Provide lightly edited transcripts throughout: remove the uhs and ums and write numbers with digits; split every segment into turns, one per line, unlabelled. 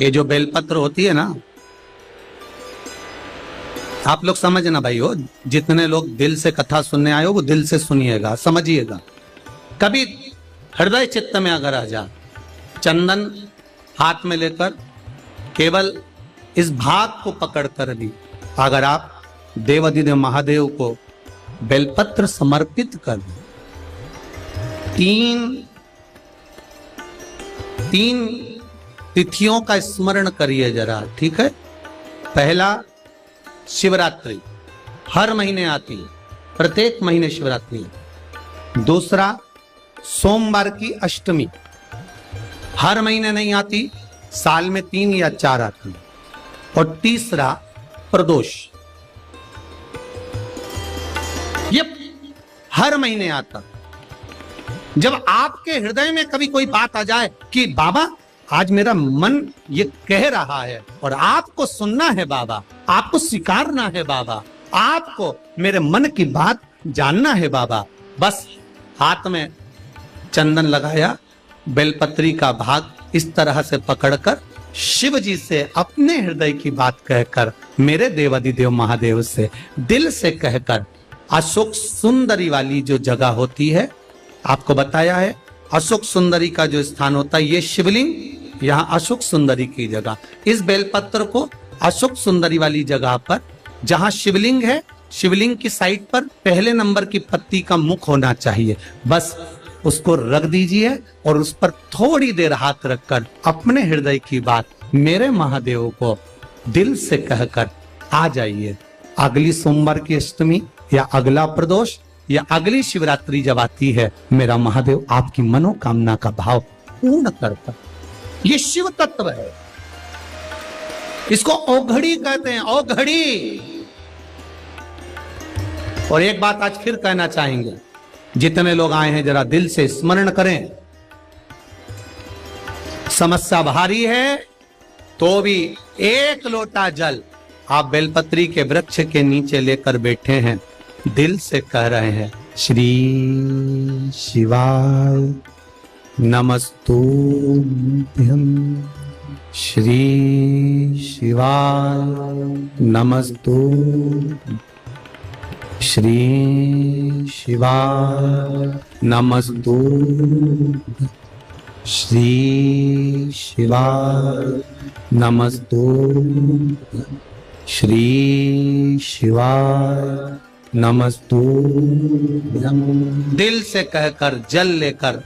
ये जो बेलपत्र होती है ना, आप लोग समझना भाई हो, जितने लोग दिल से कथा सुनने आए हो वो दिल से सुनिएगा, समझिएगा। कभी हृदय चित्त में अगर आ जा, चंदन हाथ में लेकर केवल इस भाग को पकड़कर भी अगर आप देवाधिदेव महादेव को बेलपत्र समर्पित कर दें, तीन तिथियों का स्मरण करिए जरा, ठीक है। पहला शिवरात्रि, हर महीने आती है, प्रत्येक महीने शिवरात्रि। दूसरा सोमवार की अष्टमी, हर महीने नहीं आती, साल में 3 या 4 आती। और तीसरा प्रदोष, ये हर महीने आता। जब आपके हृदय में कभी कोई बात आ जाए कि बाबा आज मेरा मन ये कह रहा है और आपको सुनना है बाबा, आपको स्वीकारना है बाबा, आपको मेरे मन की बात जानना है बाबा, बस हाथ में चंदन लगाया, बेलपत्री का भाग इस तरह से पकड़कर शिव जी से अपने हृदय की बात कहकर, मेरे देवाधिदेव महादेव से दिल से कहकर, अशोक सुंदरी वाली जो जगह होती है, आपको बताया है अशोक सुंदरी का जो स्थान होता है, ये शिवलिंग, यहाँ अशोक सुंदरी की जगह, इस बेलपत्र को अशोक सुंदरी वाली जगह पर, जहां शिवलिंग है, शिवलिंग की साइड पर पहले नंबर की पत्ती का मुख होना चाहिए, बस उसको रख दीजिए और उस पर थोड़ी देर हाथ रखकर अपने हृदय की बात मेरे महादेव को दिल से कहकर आ जाइए। अगली सोमवार की अष्टमी या अगला प्रदोष या अगली शिवरात्रि जब आती है, मेरा महादेव आपकी मनोकामना का भाव पूर्ण करता। ये शिव तत्व है, इसको औघड़ी कहते हैं, औघड़ी। और एक बात आज फिर कहना चाहेंगे, जितने लोग आए हैं जरा दिल से स्मरण करें। समस्या भारी है तो भी एक लोटा जल आप बेलपत्री के वृक्ष के नीचे लेकर बैठे हैं, दिल से कह रहे हैं, श्री शिवाय नमस्तुभ्यं, श्री शिवाय नमस्तुभ्यं, श्री शिवाय नमस्तुभ्यं, श्री शिवाय नमस्तुभ्यं, श्री शिवाय नमस्तुभ्यं। दिल से कहकर जल लेकर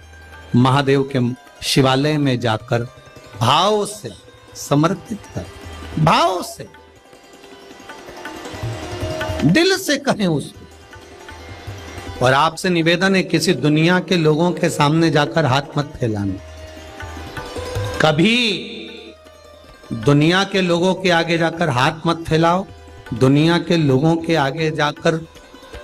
महादेव के शिवालय में जाकर भाव से समर्पित कर, भाव से दिल से कहें उसको। और आपसे निवेदन है, किसी दुनिया के लोगों के सामने जाकर हाथ मत फैलाना, कभी दुनिया के लोगों के आगे जाकर हाथ मत फैलाओ, दुनिया के लोगों के आगे जाकर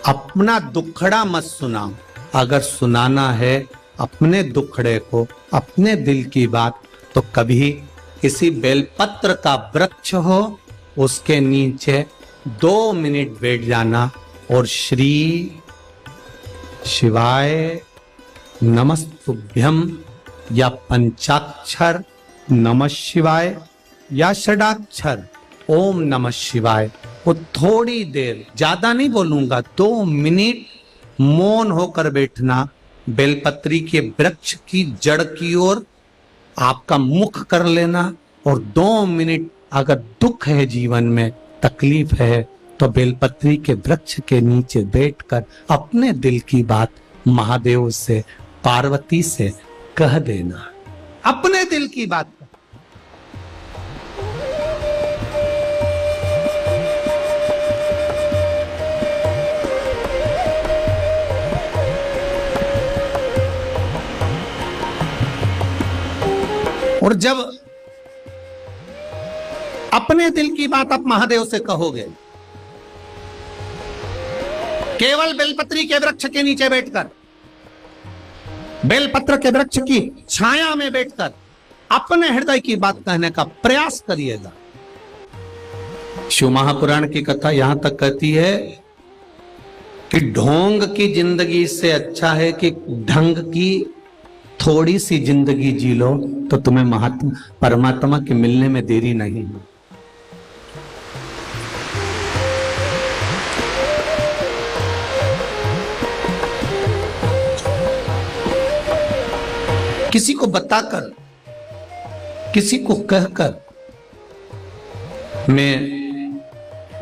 अपना दुखड़ा मत सुनाओ। अगर सुनाना है अपने दुखड़े को, अपने दिल की बात, तो कभी किसी बेलपत्र का वृक्ष हो, उसके नीचे 2 मिनट बैठ जाना और श्री शिवाय नमस्तुभ्यं या पंचाक्षर नमः शिवाय या षडाक्षर ओम नमः शिवाय, वो थोड़ी देर, ज्यादा नहीं बोलूंगा, 2 मिनट मौन होकर बैठना, बेलपत्री के वृक्ष की जड़ की ओर आपका मुख कर लेना और 2 मिनट अगर दुख है जीवन में, तकलीफ है, तो बेलपत्री के वृक्ष के नीचे बैठकर अपने दिल की बात महादेव से, पार्वती से कह देना, अपने दिल की बात। और जब अपने दिल की बात आप महादेव से कहोगे, केवल बेलपत्री के वृक्ष के नीचे बैठकर, बेलपत्र के वृक्ष की छाया में बैठकर अपने हृदय की बात कहने का प्रयास करिएगा। शिव महापुराण की कथा यहां तक कहती है कि ढोंग की जिंदगी से अच्छा है कि ढंग की थोड़ी सी जिंदगी जी लो तो तुम्हें महात्मा परमात्मा के मिलने में देरी नहीं। किसी को बताकर, किसी को कहकर मैं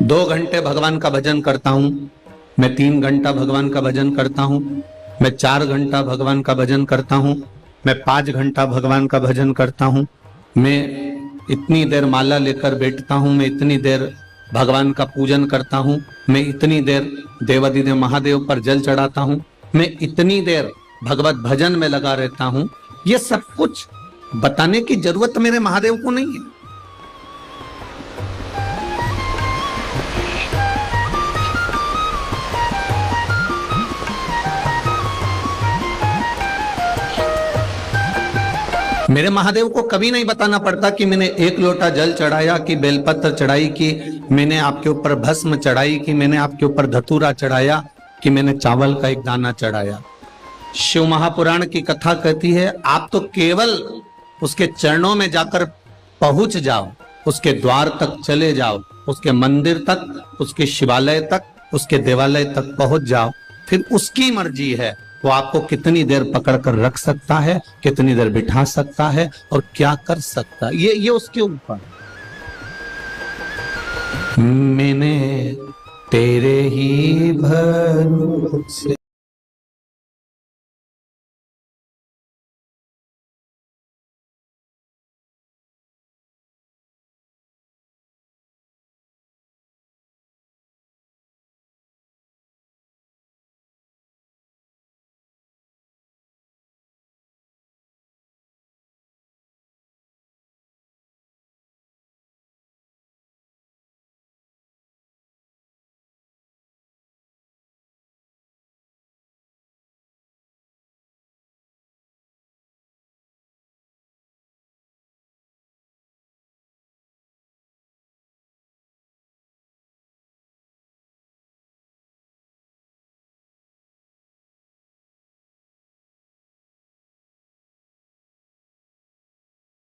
2 घंटे भगवान का भजन करता हूं, मैं 3 घंटा भगवान का भजन करता हूं, मैं 4 घंटा भगवान का भजन करता हूं, मैं 5 घंटा भगवान का भजन करता हूं, मैं इतनी देर माला लेकर बैठता हूं, मैं इतनी देर भगवान का पूजन करता हूं, मैं इतनी देर देवाधिदेव महादेव पर जल चढ़ाता हूं, मैं इतनी देर भगवत भजन में लगा रहता हूं। ये सब कुछ बताने की जरूरत मेरे महादेव को नहीं है। मेरे महादेव को कभी नहीं बताना पड़ता कि मैंने 1 लोटा जल चढ़ाया, कि बेलपत्र चढ़ाई, कि मैंने आपके ऊपर भस्म चढ़ाई, कि मैंने आपके ऊपर धतूरा चढ़ाया, कि मैंने चावल का एक दाना चढ़ाया। शिव महापुराण की कथा कहती है आप तो केवल उसके चरणों में जाकर पहुंच जाओ, उसके द्वार तक चले जाओ, उसके मंदिर तक, उसके शिवालय तक, उसके देवालय तक पहुंच जाओ, फिर उसकी मर्जी है वो आपको कितनी देर पकड़कर रख सकता है, कितनी देर बिठा सकता है और क्या कर सकता है, ये उसके ऊपर। मैंने तेरे ही भरोसे